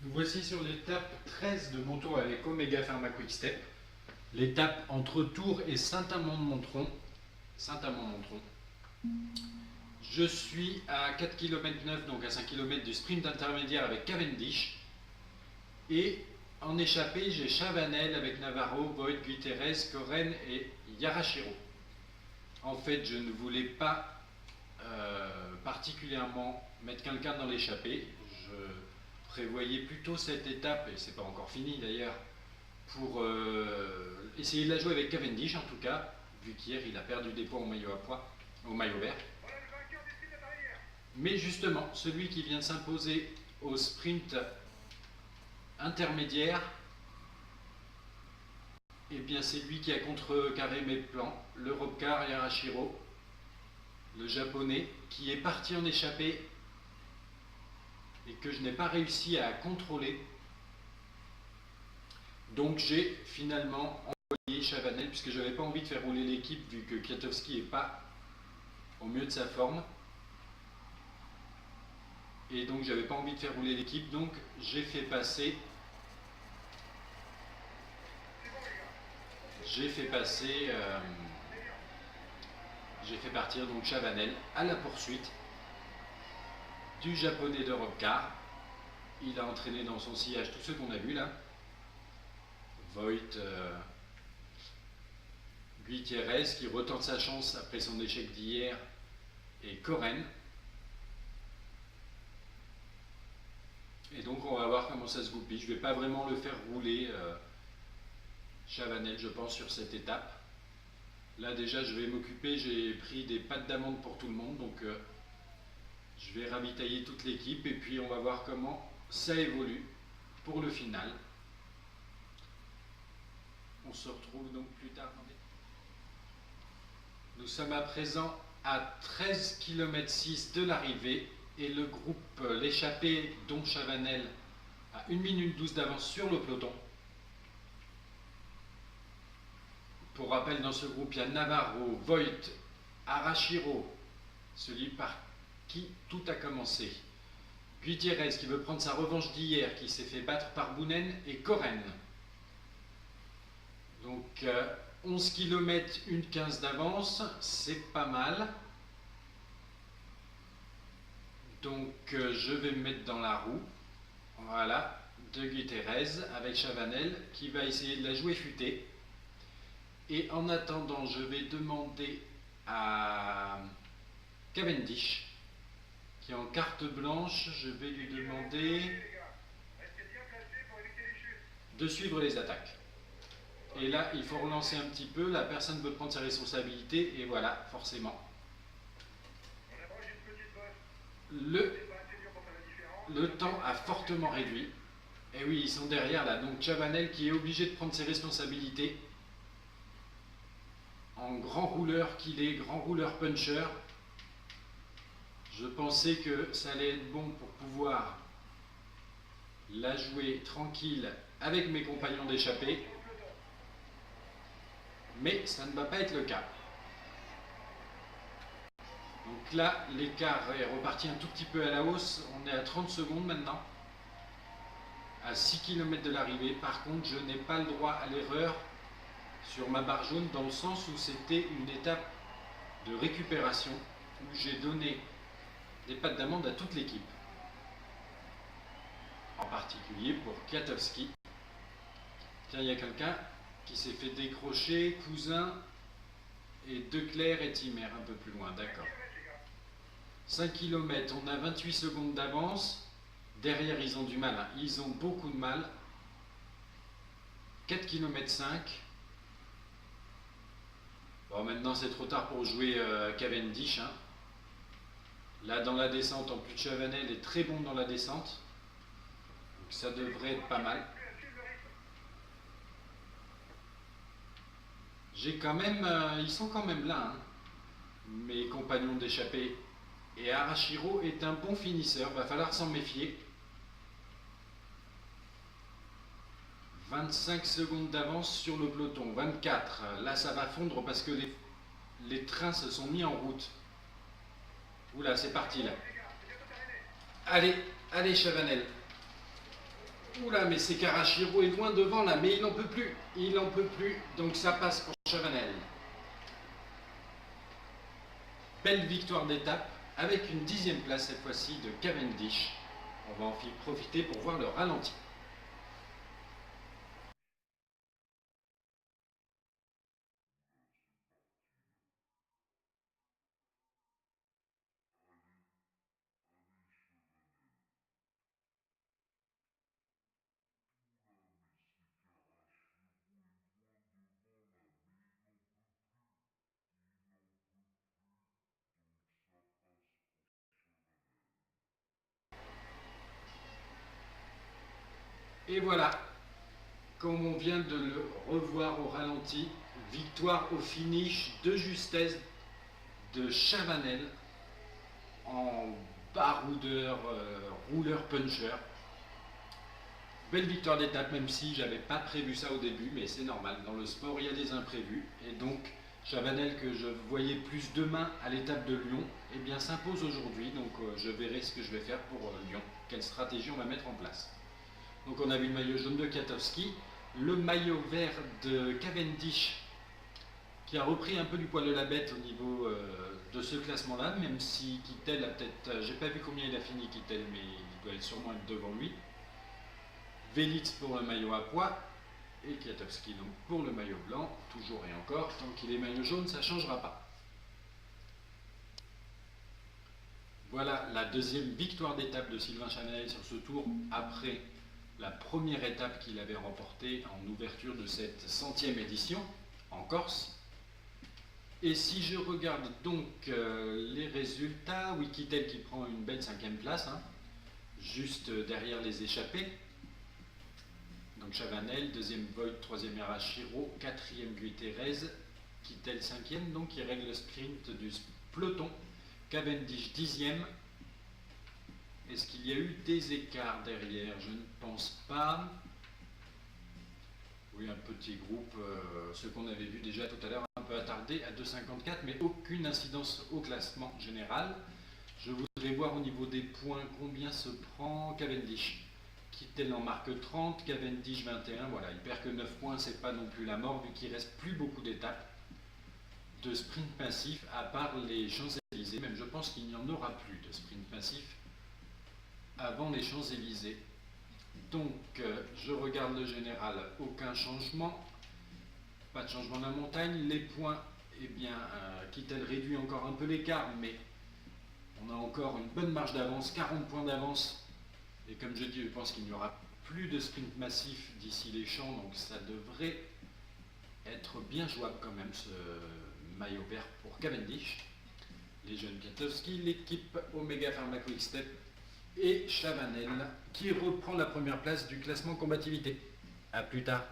Nous voici sur l'étape 13 de mon tour avec Omega Pharma Quick-Step. L'étape entre Tours et Saint-Amand-de-Montrond. Je suis à 4 km 9, donc à 5 km du sprint intermédiaire avec Cavendish. Et en échappée, j'ai Chavanel avec Navarro, Voigt, Gutierrez, Koren et Yarashiro. En fait, je ne voulais pas particulièrement mettre quelqu'un dans l'échappée. Je prévoyais plutôt cette étape, et c'est pas encore fini d'ailleurs, pour essayer de la jouer avec Cavendish en tout cas, vu qu'hier il a perdu des points au maillot vert. Mais justement, celui qui vient de s'imposer au sprint intermédiaire, et bien c'est lui qui a contrecarré mes plans, le Robcar Yarashiro, le japonais, qui est parti en échappée et que je n'ai pas réussi à contrôler. Donc j'ai finalement envoyé Chavanel, puisque je n'avais pas envie de faire rouler l'équipe vu que Kwiatkowski n'est pas au mieux de sa forme. Et donc j'avais pas envie de faire rouler l'équipe, donc j'ai fait partir donc Chavanel à la poursuite du japonais de Robcar. Il a entraîné dans son sillage tous ceux qu'on a vus là. Voigt, Gutierrez qui retente sa chance après son échec d'hier, et Koren. Et donc on va voir comment ça se goupille. Je ne vais pas vraiment le faire rouler Chavanel, je pense, sur cette étape. Là déjà je vais m'occuper, j'ai pris des pâtes d'amande pour tout le monde, donc je vais ravitailler toute l'équipe et puis on va voir comment ça évolue pour le final. On se retrouve donc plus tard. Nous sommes à présent à 13 km 6 de l'arrivée et le groupe l'échappée dont Chavanel a 1 minute 12 d'avance sur le peloton. Pour rappel, dans ce groupe, il y a Navarro, Voigt, Arashiro, celui par qui tout a commencé, Gutierrez qui veut prendre sa revanche d'hier, qui s'est fait battre par Bounen, et Koren. Donc 11 km 1,15 d'avance, c'est pas mal. Donc je vais me mettre dans la roue, voilà, de Gutierrez avec Chavanel qui va essayer de la jouer futée. Et en attendant, je vais demander à Cavendish, qui est en carte blanche, je vais lui demander de suivre les attaques. Et là, il faut relancer un petit peu, la personne veut prendre sa responsabilité, et voilà, forcément. Le temps a fortement réduit. Et oui, ils sont derrière là, donc Chavanel qui est obligé de prendre ses responsabilités. En grand rouleur qu'il est, grand rouleur puncher, je pensais que ça allait être bon pour pouvoir la jouer tranquille avec mes compagnons d'échappée, mais ça ne va pas être le cas. Donc là, l'écart est reparti un tout petit peu à la hausse, on est à 30 secondes maintenant, à 6 km de l'arrivée. Par contre, je n'ai pas le droit à l'erreur sur ma barre jaune, dans le sens où c'était une étape de récupération où j'ai donné des pâtes d'amande à toute l'équipe, en particulier pour Kwiatkowski. Tiens, il y a quelqu'un qui s'est fait décrocher, Cousin et Declerc et Timer un peu plus loin, d'accord. 5 km, on a 28 secondes d'avance. Derrière, ils ont du mal, hein. Ils ont beaucoup de mal. 4 km 5. Bon, maintenant c'est trop tard pour jouer Cavendish, hein. Là dans la descente, en plus Chavanel est très bon dans la descente, donc ça devrait être pas mal. J'ai quand même, ils sont quand même là, hein, mes compagnons d'échappée. Et Arashiro est un bon finisseur, va falloir s'en méfier. 25 secondes d'avance sur le peloton, 24. Là ça va fondre parce que les trains se sont mis en route. Oula, c'est parti là. Allez, allez Chavanel. Oula, mais c'est Karachiro est loin devant là, mais il n'en peut plus. Il n'en peut plus, donc ça passe pour Chavanel. Belle victoire d'étape, avec une 10e place cette fois-ci de Cavendish. On va en profiter pour voir le ralenti. Et voilà, comme on vient de le revoir au ralenti, victoire au finish de justesse de Chavanel en baroudeur, rouleur puncher. Belle victoire d'étape, même si j'avais pas prévu ça au début, mais c'est normal, dans le sport il y a des imprévus, et donc Chavanel, que je voyais plus demain à l'étape de Lyon, eh bien s'impose aujourd'hui, donc je verrai ce que je vais faire pour Lyon, quelle stratégie on va mettre en place. Donc on a vu le maillot jaune de Kwiatkowski, le maillot vert de Cavendish, qui a repris un peu du poil de la bête au niveau de ce classement-là, même si Kittel a peut-être, j'ai pas vu combien il a fini Kittel, mais il doit sûrement être devant lui. Velits pour le maillot à pois, et Kwiatkowski donc pour le maillot blanc, toujours et encore, tant qu'il est maillot jaune, ça ne changera pas. Voilà la deuxième victoire d'étape de Sylvain Chavanel sur ce tour, après la première étape qu'il avait remportée en ouverture de cette 100e édition, en Corse. Et si je regarde donc les résultats, Kittel qui prend une belle 5e place, hein, juste derrière les échappés. Donc Chavanel, 2e Voigt, 3e Arashiro, 4e Gutierrez, Kittel 5e, donc il règle le sprint du peloton. Cavendish 10e. Est-ce qu'il y a eu des écarts derrière? Je ne pense pas. Oui, un petit groupe, ce qu'on avait vu déjà tout à l'heure, un peu attardé à 2,54, mais aucune incidence au classement général. Je voudrais voir au niveau des points combien se prend Cavendish. Kittel en marque 30, Cavendish 21, voilà, il perd que 9 points, c'est pas non plus la mort, vu qu'il reste plus beaucoup d'étapes de sprint massif, à part les Champs-Élysées, même je pense qu'il n'y en aura plus de sprint massif avant les Champs-Élysées. Donc, je regarde le général, aucun changement, pas de changement de la montagne. Les points, eh bien, Kittel réduit encore un peu l'écart, mais on a encore une bonne marge d'avance, 40 points d'avance. Et comme je dis, je pense qu'il n'y aura plus de sprint massif d'ici les champs, donc ça devrait être bien jouable quand même, ce maillot vert pour Cavendish. Les jeunes Kwiatkowski, l'équipe Omega Pharma Quick Step et Chavanel qui reprend la première place du classement combativité. A plus tard.